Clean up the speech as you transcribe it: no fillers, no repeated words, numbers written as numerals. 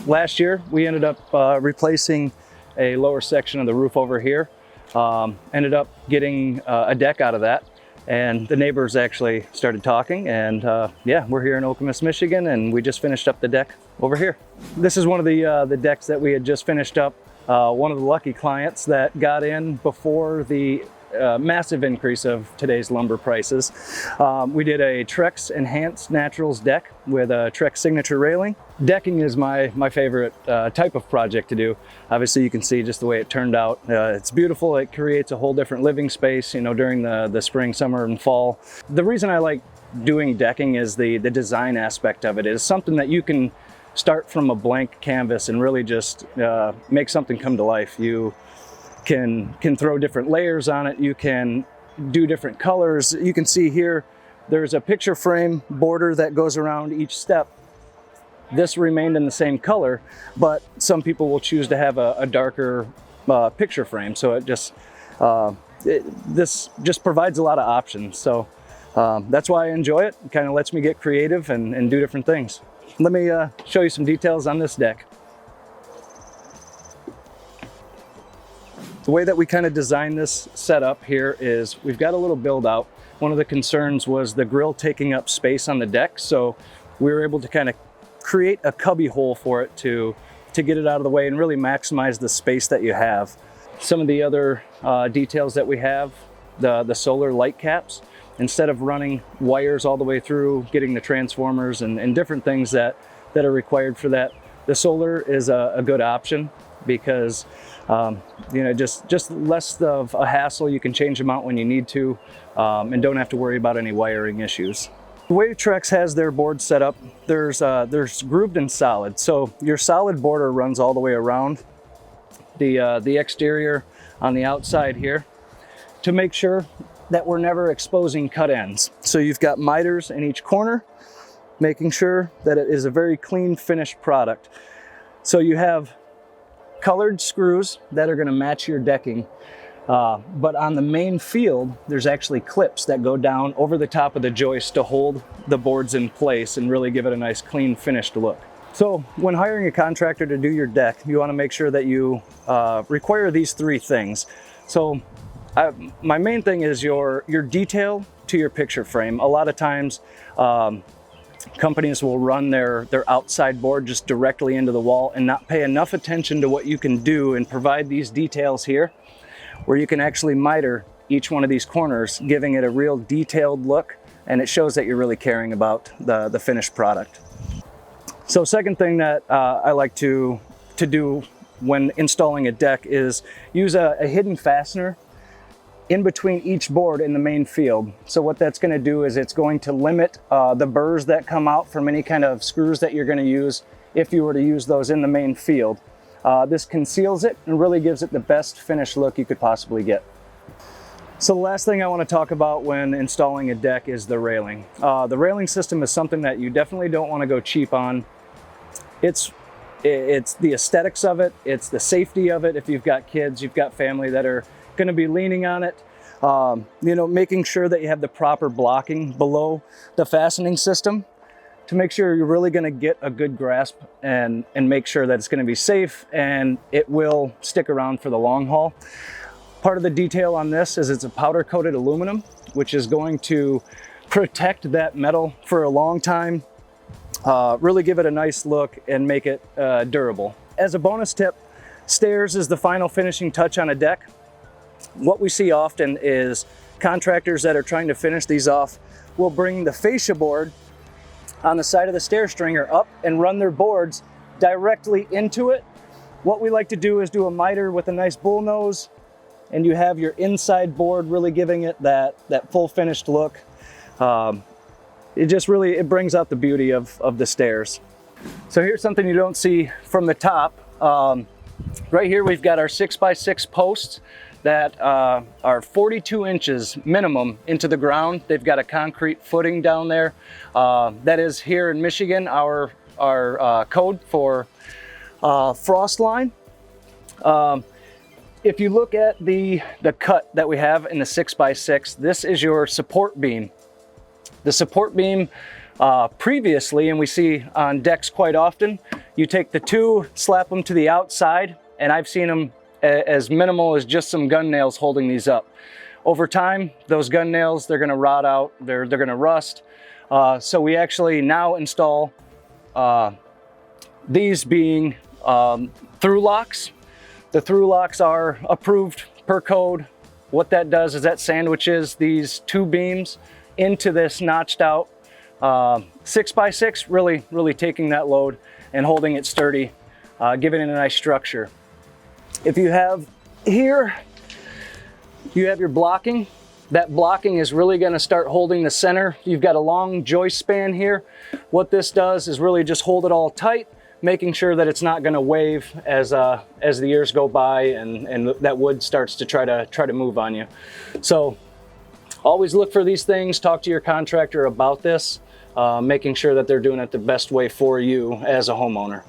Last year, we ended up replacing a lower section of the roof over here. Ended up getting a deck out of that, and the neighbors actually started talking, and yeah, we're here in Okemos, Michigan, and we just finished up the deck over here. This is one of the decks that we had just finished up. One of the lucky clients that got in before the massive increase of today's lumber prices. We did a Trex Enhanced Naturals deck with a Trex signature railing. Decking is my favorite type of project to do. Obviously you can see just the way it turned out. It's beautiful. It creates a whole different living space, you know, during the spring, summer, and fall. The reason I like doing decking is the design aspect of it. Is something that you can start from a blank canvas and really just make something come to life. You can throw different layers on it. You can do different colors. You can see here, there's a picture frame border that goes around each step. This remained in the same color, but some people will choose to have a darker picture frame. So this just provides a lot of options. So that's why I enjoy it. It kind of lets me get creative and do different things. Let me show you some details on this deck. The way that we kind of designed this setup here is we've got a little build out. One of the concerns was the grill taking up space on the deck, so we were able to kind of create a cubby hole for it to get it out of the way and really maximize the space that you have. Some of the other details that we have, the solar light caps, instead of running wires all the way through, getting the transformers and different things that are required for that, the solar is a good option because you know, just less of a hassle. You can change them out when you need to and don't have to worry about any wiring issues. The way Trex has their board set up, there's grooved and solid. So your solid border runs all the way around the exterior on the outside here to make sure that we're never exposing cut ends. So you've got miters in each corner, making sure that it is a very clean finished product. So you have colored screws that are going to match your decking, but on the main field there's actually clips that go down over the top of the joist to hold the boards in place and really give it a nice clean finished look. So when hiring a contractor to do your deck, you want to make sure that you require these three things. So my main thing is your detail to your picture frame. A lot of times companies will run their outside board just directly into the wall and not pay enough attention to what you can do and provide these details here where you can actually miter each one of these corners, giving it a real detailed look, and it shows that you're really caring about the finished product. So second thing that I like to do when installing a deck is use a hidden fastener in between each board in the main field. So what that's going to do is it's going to limit the burrs that come out from any kind of screws that you're going to use if you were to use those in the main field. This conceals it and really gives it the best finished look you could possibly get. So the last thing I want to talk about when installing a deck is the railing. The railing system is something that you definitely don't want to go cheap on. It's the aesthetics of it, it's the safety of it. If you've got kids, you've got family that are going to be leaning on it, you know, making sure that you have the proper blocking below the fastening system to make sure you're really going to get a good grasp and make sure that it's going to be safe and it will stick around for the long haul. Part of the detail on this is it's a powder coated aluminum, which is going to protect that metal for a long time, really give it a nice look and make it durable. As a bonus tip, stairs is the final finishing touch on a deck. What we see often is contractors that are trying to finish these off will bring the fascia board on the side of the stair stringer up and run their boards directly into it. What we like to do is do a miter with a nice bull nose, and you have your inside board really giving it that full finished look. It brings out the beauty of the stairs. So here's something you don't see from the top. Right here we've got our 6x6 posts that are 42 inches minimum into the ground. They've got a concrete footing down there. That is here in Michigan, our code for frost line. If you look at the cut that we have in the 6x6, this is your support beam. The support beam Previously, and we see on decks quite often, you take the two, slap them to the outside, and I've seen them as minimal as just some gun nails holding these up. Over time, those gun nails, they're gonna rot out, they're gonna rust. So we actually now install these being through locks. The through locks are approved per code. What that does is that sandwiches these two beams into this notched out 6x6, really taking that load and holding it sturdy, giving it a nice structure. If you have here, you have your blocking. That blocking is really going to start holding the center. You've got a long joist span here. What this does is really just hold it all tight, making sure that it's not going to wave as the years go by and that wood starts to try to move on you. So always look for these things. Talk to your contractor about this, making sure that they're doing it the best way for you as a homeowner.